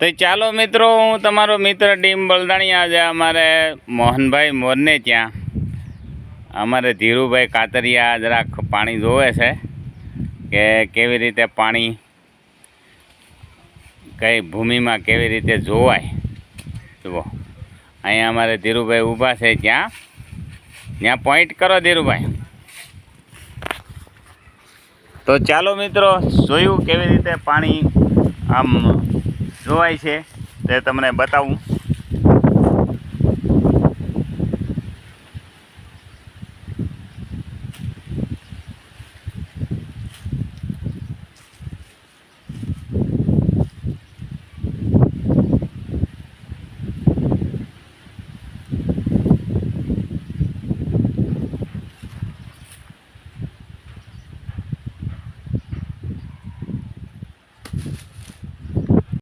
તો ચાલો મિત્રો, હું તમારો મિત્ર ડીમ બલદાણી. આજે અમારે મોહનભાઈ મોરને ત્યાં અમારે ધીરુભાઈ કાતરિયા જરાક પાણી જોવે છે કે કેવી રીતે પાણી કઈ ભૂમિમાં કેવી રીતે જોવાય. જુઓ, અહીંયા અમારે ધીરુભાઈ ઊભા છે. ત્યાં પોઈન્ટ કરો ધીરુભાઈ. તો ચાલો મિત્રો, જોયું કેવી રીતે પાણી આમ જોવાય છે તે તમને બતાવું.